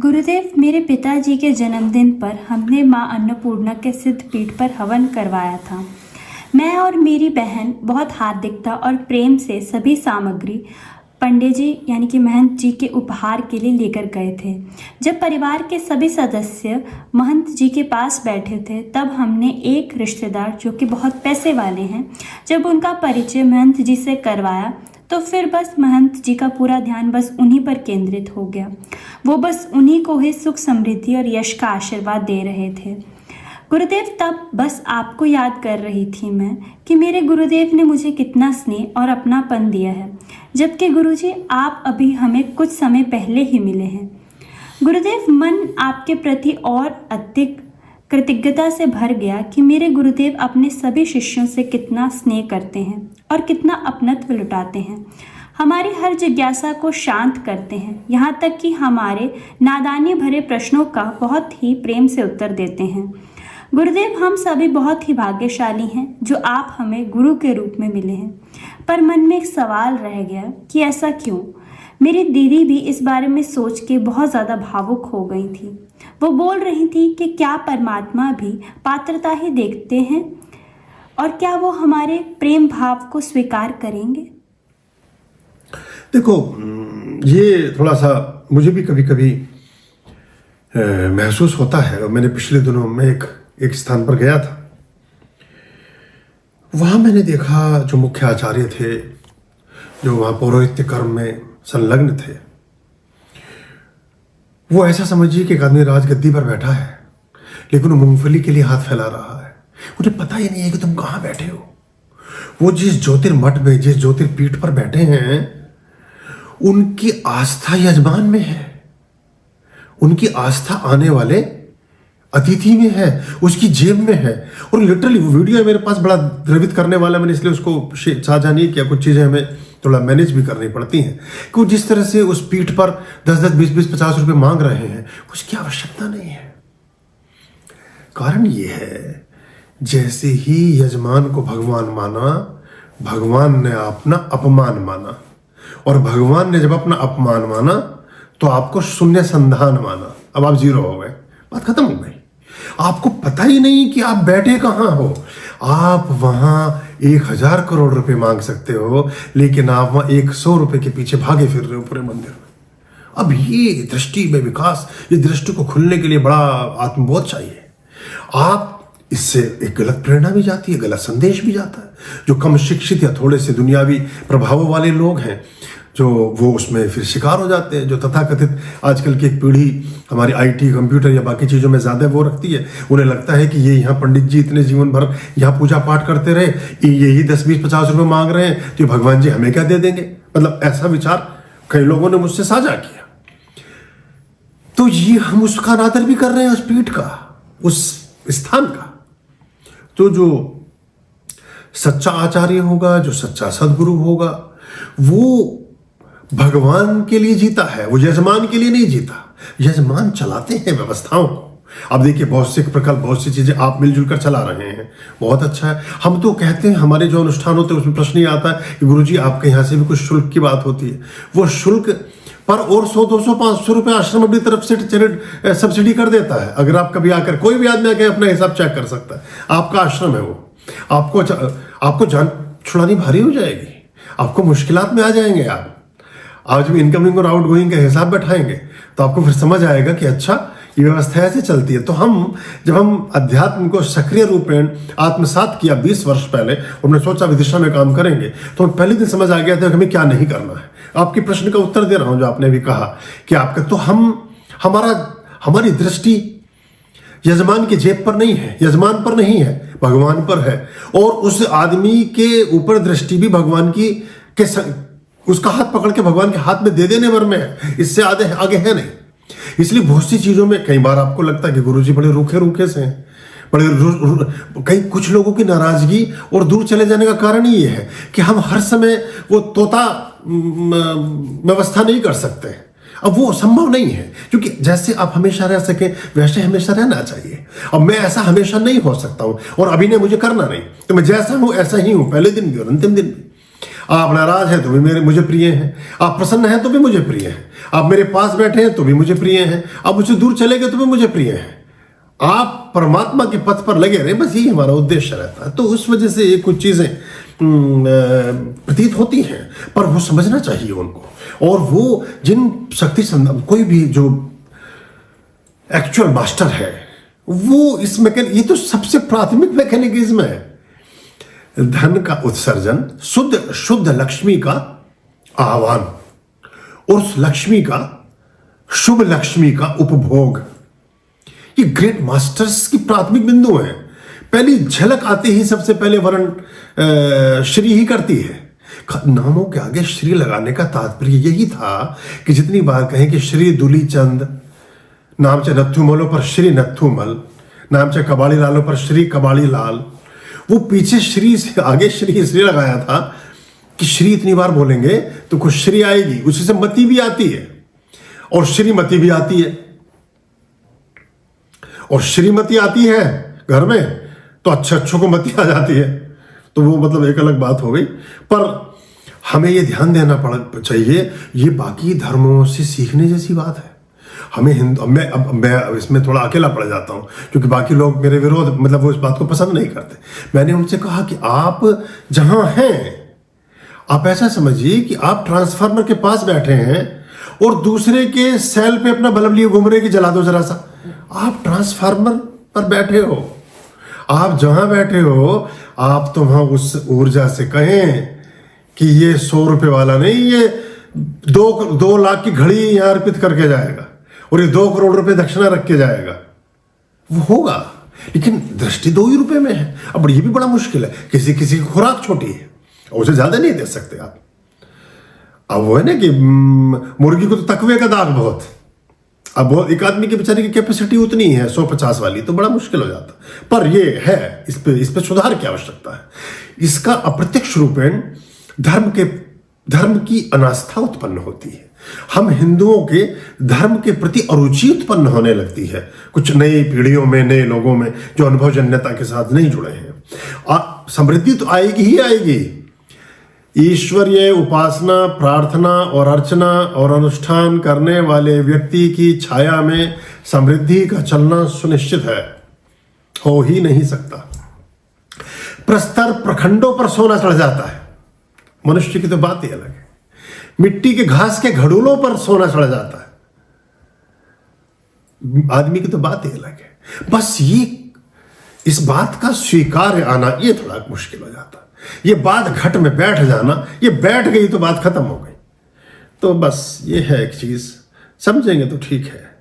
गुरुदेव, मेरे पिताजी के जन्मदिन पर हमने माँ अन्नपूर्णा के सिद्ध पीठ पर हवन करवाया था। मैं और मेरी बहन बहुत हार्दिकता और प्रेम से सभी सामग्री पंडित जी यानी कि महंत जी के उपहार के लिए लेकर गए थे। जब परिवार के सभी सदस्य महंत जी के पास बैठे थे, तब हमने एक रिश्तेदार जो कि बहुत पैसे वाले हैं, जब उनका परिचय महंत जी से करवाया तो फिर बस महंत जी का पूरा ध्यान बस उन्हीं पर केंद्रित हो गया। वो बस उन्हीं को ही सुख समृद्धि और यश का आशीर्वाद दे रहे थे। गुरुदेव, तब बस आपको याद कर रही थी मैं कि मेरे गुरुदेव ने मुझे कितना स्नेह और अपनापन दिया है, जबकि गुरुजी आप अभी हमें कुछ समय पहले ही मिले हैं। गुरुदेव, मन आपके प्रति और अधिक कृतज्ञता से भर गया कि मेरे गुरुदेव अपने सभी शिष्यों से कितना स्नेह करते हैं और कितना अपनत्व लुटाते हैं। हमारी हर जिज्ञासा को शांत करते हैं, यहाँ तक कि हमारे नादानी भरे प्रश्नों का बहुत ही प्रेम से उत्तर देते हैं। गुरुदेव, हम सभी बहुत ही भाग्यशाली हैं जो आप हमें गुरु के रूप में मिले हैं। पर मन में एक सवाल रह गया कि ऐसा क्यों? मेरी दीदी भी इस बारे में सोच के बहुत ज़्यादा भावुक हो गई थी। वो बोल रही थी कि क्या परमात्मा भी पात्रता ही देखते हैं और क्या वो हमारे प्रेम भाव को स्वीकार करेंगे? देखो, ये थोड़ा सा मुझे भी कभी कभी महसूस होता है। और मैंने पिछले दिनों में एक स्थान पर गया था। वहाँ मैंने देखा जो मुख्य आचार्य थे, जो वहाँ पौरोहित्य कर्म में संलग्न थे, वो ऐसा समझिए कि एक आदमी राजगद्दी पर बैठा है, लेकिन वो मूंगफली के लिए हाथ फैला रहा है। मुझे पता ही नहीं है कि तुम कहाँ बैठे हो। वो जिस ज्योतिर्मठ में, जिस ज्योतिर्पीठ पर बैठे हैं, उनकी आस्था यजमान में है, उनकी आस्था आने वाले अतिथि में है, उसकी जेब में है। और लिटरली वो वीडियो है मेरे पास, बड़ा द्रवित करने वाला। मैंने इसलिए उसको साझा नहीं किया। कुछ चीज़ें हमें थोड़ा मैनेज भी करनी पड़ती हैं कि जिस तरह से उस पीठ पर 10-10, 20-20, 50 रुपए मांग रहे हैं, उसकी आवश्यकता नहीं है। कारण ये है, जैसे ही यजमान को भगवान माना, भगवान ने अपना अपमान माना, और भगवान ने जब अपना अपमान माना तो आपको शून्य संधान माना। अब आप जीरो हो गए, बात खत्म हो गई। आपको पता ही नहीं कि आप बैठे कहाँ हो। आप वहां 1000 करोड़ रुपए मांग सकते हो, लेकिन आप वहां 100 रुपए के पीछे भागे फिर रहे हो पूरे मंदिर में। अब ये दृष्टि में विकास, ये दृष्टि को खुलने के लिए बड़ा आत्मबोध चाहिए। आप इससे एक गलत प्रेरणा भी जाती है, गलत संदेश भी जाता है। जो कम शिक्षित या थोड़े से दुनियावी प्रभाव वाले लोग हैं, जो वो उसमें फिर शिकार हो जाते हैं। जो तथाकथित आजकल की एक पीढ़ी हमारी आईटी, कंप्यूटर या बाकी चीज़ों में ज़्यादा वो रखती है, उन्हें लगता है कि ये यहाँ पंडित जी इतने जीवन भर यहाँ पूजा पाठ करते रहे, यही 10, 20, 50 रुपये मांग रहे हैं, तो भगवान जी हमें क्या दे देंगे। मतलब ऐसा विचार कई लोगों ने मुझसे साझा किया। तो ये हम उसका अनादर भी कर रहे हैं, उस पीठ का, उस स्थान का। तो जो सच्चा आचार्य होगा, जो सच्चा सदगुरु होगा, वो भगवान के लिए जीता है, वो यजमान के लिए नहीं जीता। यजमान चलाते हैं व्यवस्थाओं को। अब देखिए, बहुत से प्रकल्प, बहुत सी चीजें आप मिलजुल कर चला रहे हैं, बहुत अच्छा है। हम तो कहते हैं, हमारे जो अनुष्ठान होते हैं उसमें प्रश्न ये आता है कि गुरुजी आपके यहाँ से भी कुछ शुल्क की बात होती है। वो शुल्क पर और 100, 200, 500 रुपये आश्रम अपनी तरफ से सब्सिडी कर देता है। अगर आप कभी आकर, कोई भी आदमी आकर अपना हिसाब चेक कर सकता है। आपका आश्रम है वो, आपको जान छुड़ानी भारी हो जाएगी, आपको मुश्किलात में आ जाएंगे। आप आज भी इनकमिंग और आउटगोइंग का हिसाब बैठाएंगे तो आपको फिर समझ आएगा कि अच्छा, ये व्यवस्था ऐसे चलती है। तो जब हम अध्यात्म को सक्रिय रूपेण आत्मसात किया 20 वर्ष पहले, और हमने सोचा विदिशा में काम करेंगे, तो पहले दिन समझ आ गया था कि हमें क्या नहीं करना है। आपके प्रश्न का उत्तर दे रहा हूं, जो आपने भी कहा कि आपका, तो हमारी दृष्टि यजमान की जेब पर नहीं है, यजमान पर नहीं है, भगवान पर है। और उस आदमी के ऊपर दृष्टि भी भगवान की उसका हाथ पकड़ के भगवान के हाथ में दे देने भर में है, इससे आगे है नहीं। इसलिए बहुत सी चीजों में कई बार आपको लगता है कि गुरुजी बड़े रूखे से हैं, बड़े कुछ लोगों की नाराजगी और दूर चले जाने का कारण ही ये है कि हम हर समय वो तोता व्यवस्था नहीं कर सकते। अब वो संभव नहीं है, क्योंकि जैसे आप हमेशा रह सके वैसे हमेशा रहना चाहिए। अब मैं ऐसा हमेशा नहीं हो सकता हूं, और अभिनय मुझे करना नहीं, तो मैं जैसा हूं ऐसा ही हूं, पहले दिन भी और अंतिम दिन भी। आप नाराज हैं तो भी मुझे प्रिय हैं, आप प्रसन्न हैं तो भी मुझे प्रिय हैं, आप मेरे पास बैठे हैं तो भी मुझे प्रिय हैं, आप मुझसे दूर चले गए तो भी मुझे प्रिय हैं। आप परमात्मा के पथ पर लगे रहे, बस यही हमारा उद्देश्य रहता है। तो उस वजह से ये कुछ चीजें प्रतीत होती हैं, पर वो समझना चाहिए उनको। और वो जिन शक्ति कोई भी जो एक्चुअल मास्टर है वो इस ये तो सबसे प्राथमिक मैकेनिज्म है। धन का उत्सर्जन, शुद्ध लक्ष्मी का आह्वान और उस लक्ष्मी का, शुभ लक्ष्मी का उपभोग, ये ग्रेट मास्टर्स की प्राथमिक बिंदु है। पहली झलक आते ही सबसे पहले वर्ण श्री ही करती है। नामों के आगे श्री लगाने का तात्पर्य यही था कि जितनी बार कहें कि श्री दुली चंद, नाम चे नत्थु मलो पर श्री नत्थु मल, नाम चे कबाड़ी लालो पर श्री कबाड़ी लाल, वो पीछे श्री से आगे श्री इसलिए लगाया था कि श्री इतनी बार बोलेंगे तो कुछ श्री आएगी, उसी से मति भी आती है और श्रीमती भी आती है। और श्रीमती आती है घर में तो अच्छों को मती आ जाती है, तो वो मतलब एक अलग बात हो गई। पर हमें ये ध्यान देना चाहिए, ये बाकी धर्मों से सीखने जैसी बात है। हमें मैं इसमें थोड़ा अकेला पड़ जाता हूँ क्योंकि बाकी लोग मेरे विरोध मतलब वो इस बात को पसंद नहीं करते। मैंने उनसे कहा कि आप जहां हैं आप ऐसा समझिए कि आप ट्रांसफार्मर के पास बैठे हैं और दूसरे के सेल पे अपना बल्ब लिए घूम रहे कि जला दो जरा सा। आप ट्रांसफार्मर पर बैठे हो, आप जहां बैठे हो आप तो वहां उस ऊर्जा से कहें कि ये 100 रुपए वाला नहीं, ये 2 लाख की घड़ी यहां अर्पित करके जाएगा और ये 2 करोड़ रुपए दक्षिणा रख के जाएगा, वो होगा। लेकिन दृष्टि 2 ही रुपए में है। अब ये भी बड़ा मुश्किल है, किसी की खुराक छोटी है, उसे ज्यादा नहीं दे सकते आप। अब वो है ना कि मुर्गी को तो तकवे का दाग बहुत, अब एक आदमी की बेचारे की कैपेसिटी उतनी है 150 वाली, तो बड़ा मुश्किल हो जाता। पर ये है, इस पे सुधार की आवश्यकता है। इसका अप्रत्यक्ष रूपेण धर्म की अनास्था उत्पन्न होती है। हम हिंदुओं के धर्म के प्रति अरुचि उत्पन्न होने लगती है कुछ नई पीढ़ियों में, नए लोगों में जो अनुभवजन्यता के साथ नहीं जुड़े हैं। समृद्धि तो आएगी ही आएगी। ईश्वरीय उपासना, प्रार्थना और अर्चना और अनुष्ठान करने वाले व्यक्ति की छाया में समृद्धि का चलना सुनिश्चित है, हो ही नहीं सकता। प्रस्तर प्रखंडों पर सोना चढ़ जाता है, मनुष्य की तो बात ही अलग है। मिट्टी के घास के घड़ोलों पर सोना चढ़ जाता है, आदमी की तो बात ही अलग है। बस ये इस बात का स्वीकार्य आना ये थोड़ा मुश्किल हो जाता है। ये बात घट में बैठ जाना, ये बैठ गई तो बात खत्म हो गई। तो बस ये है एक चीज, समझेंगे तो ठीक है।